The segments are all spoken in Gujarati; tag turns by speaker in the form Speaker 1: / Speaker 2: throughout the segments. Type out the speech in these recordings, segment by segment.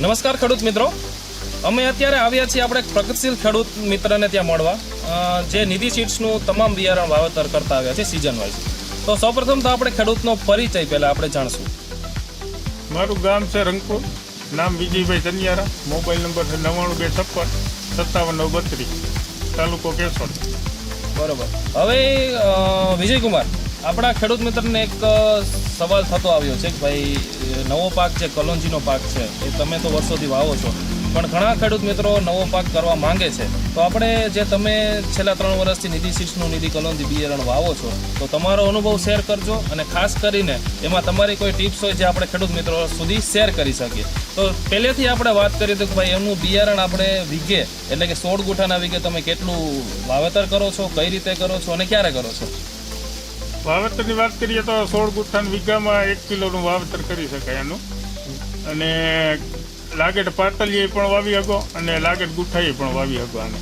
Speaker 1: નમસ્કાર ખેડૂત મિત્રો, અમે અત્યારે આવ્યા છીએ આપણે પ્રગતિશીલ ખેડૂત મિત્રને ત્યાં મળવા, જે નિધિ સીડ્સનું તમામ બિયારણ વાવેતર કરતા આવ્યા છે સિઝન વાઇઝ. તો સૌપ્રથમ તો આપણે ખેડૂતનો પરિચય પહેલાં આપણે જાણશું.
Speaker 2: મારું ગામ છે રંગપુર, નામ વિજયભાઈ ચનિયારા, મોબાઈલ નંબર છે 9956575932, તાલુકો કેશોદ.
Speaker 1: બરોબર. હવે વિજયકુમાર, આપણા ખેડૂત મિત્રને એક સવાલ થતો આવ્યો છે કે ભાઈ નવો પાક જે કલોંજીનો પાક છે એ તમે તો વર્ષોથી વાવો છો, પણ ઘણા ખેડૂત મિત્રો નવો પાક કરવા માંગે છે. તો આપણે જે તમે છેલ્લા 3 વર્ષથી નિધિ સીડ્સનું નિધિ કલોંજી બિયારણ વાવો છો, તો તમારો અનુભવ શેર કરજો, અને ખાસ કરીને એમાં તમારી કોઈ ટિપ્સ હોય જે આપણે ખેડૂત મિત્રો સુધી શેર કરી શકીએ. તો પહેલેથી આપણે વાત કરીએ તો કે ભાઈ એમનું બિયારણ આપણે વીઘે એટલે કે 16 ગુંઠાના વીઘે તમે કેટલું વાવેતર કરો છો, કઈ રીતે કરો છો અને ક્યારે કરો છો?
Speaker 2: વાવેતરની વાત કરીએ તો 16 ગુંઠાના વીઘામાં 1 કિલોનું વાવેતર કરી શકાય એનું, અને લાગેટ પાતળીએ પણ વાવી શકો અને લાગેટ ગુઠાઈએ પણ વાવી શકો આને.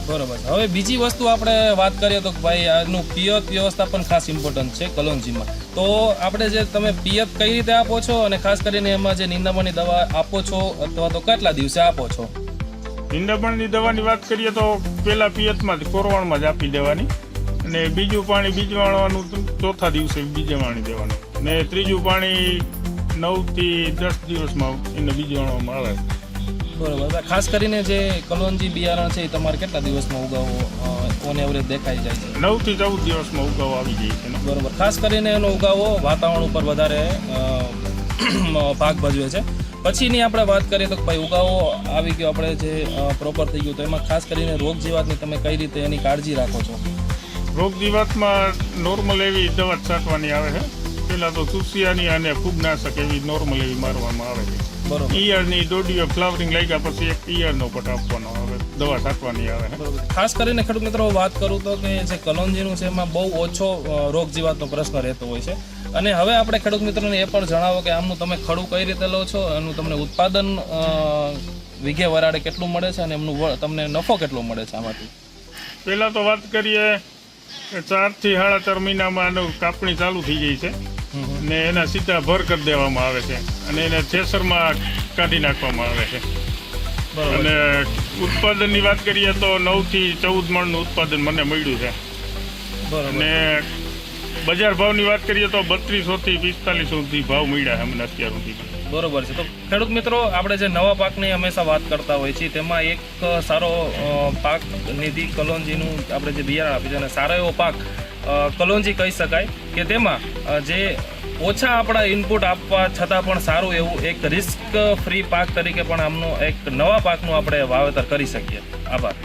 Speaker 1: બરોબર. હવે બીજી વસ્તુ આપણે વાત કરીએ તો ભાઈ આનું પિયત વ્યવસ્થા પણ ખાસ ઇમ્પોર્ટન્ટ છે કલોંજીમાં. તો આપણે જે તમે પિયત કઈ રીતે આપો છો, અને ખાસ કરીને એમાં જે નિંદામણની દવા આપો છો અથવા તો કેટલા દિવસે આપો છો?
Speaker 2: નિંદામણની દવાની વાત કરીએ તો પહેલાં પિયતમાં જ કોરવાણમાં જ આપી દેવાની, અને બીજું પાણી બીજવાણવાનું ચોથા દિવસે બીજવાણી દેવાનું, ને ત્રીજું પાણી 9 થી 10 દિવસમાં એને બીજવાણવામાં આવે.
Speaker 1: બરોબર. ખાસ કરીને જે કલોંજી બિયારણ છે એ તમારે કેટલા દિવસમાં ઉગાવો ઓન એવરેજ દેખાઈ જાય છે?
Speaker 2: 9 થી 14 દિવસમાં ઉગાવો આવી જાય છે.
Speaker 1: બરોબર. ખાસ કરીને એનો ઉગાવો વાતાવરણ ઉપર વધારે ભાગ ભજવે છે. પછીની આપણે વાત કરીએ તો ભાઈ ઉગાવો આવી ગયો, આપણે જે પ્રોપર થઈ ગયું, તો એમાં ખાસ કરીને રોગ જીવાતની તમે કઈ રીતે એની કાળજી રાખો છો?
Speaker 2: રોગ જીવાતમાં નોર્મલ એવી દવા છાંટવાની આવે છે. પહેલાં તો ચૂસિયાની અને ફૂગનાશક એવી નોર્મલ એવી મારવામાં આવે છે.
Speaker 1: બરોબર.
Speaker 2: ઈયળની દોડીઓ ફ્લાવરિંગ લાગ્યા પછી એક ઈયળનો પટ આપવાનો આવે, દવા છાંટવાની આવે છે.
Speaker 1: બરોબર. ખાસ કરીને ખેડૂત મિત્રો વાત કરું તો કે જે કલોંજીનું છે એમાં બહુ ઓછો રોગ જીવાતનો પ્રશ્ન રહેતો હોય છે. અને હવે આપણે ખેડૂત મિત્રોને એ પણ જણાવો કે આમનું તમે ખડું કઈ રીતે લો છો, એનું તમને ઉત્પાદન વીઘે વરાળે કેટલું મળે છે, અને એમનું તમને નફો કેટલો મળે છે આમાંથી?
Speaker 2: પહેલાં તો વાત કરીએ 4 થી 4.5 મહિનામાં આનું કાપણી ચાલુ થઈ જાય છે, ને એના સીધા ભર કરી દેવામાં આવે છે, અને એને થ્રેશરમાં કાઢી નાખવામાં આવે છે. અને ઉત્પાદનની વાત કરીએ તો 9 થી 14 મણનું ઉત્પાદન મને મળ્યું છે. અને બજાર ભાવની વાત કરીએ તો 3200 થી 4500 સુધી ભાવ મળ્યા છે અમને અત્યાર સુધી.
Speaker 1: બરોબર છે. તો ખેડૂત મિત્રો, આપણે જે નવા પાકની હંમેશા વાત કરતા હોય છીએ, તેમાં એક સારો પાક નિધિ કલોંજીનું આપણે જે બિયારણ આપી છે, અને સારો એવો પાક કલોંજી કહી શકાય કે તેમાં જે ઓછા આપણા ઇનપુટ આપવા છતાં પણ સારું એવું એક રિસ્ક ફ્રી પાક તરીકે પણ આમનું એક નવા પાકનું આપણે વાવેતર કરી શકીએ. આભાર.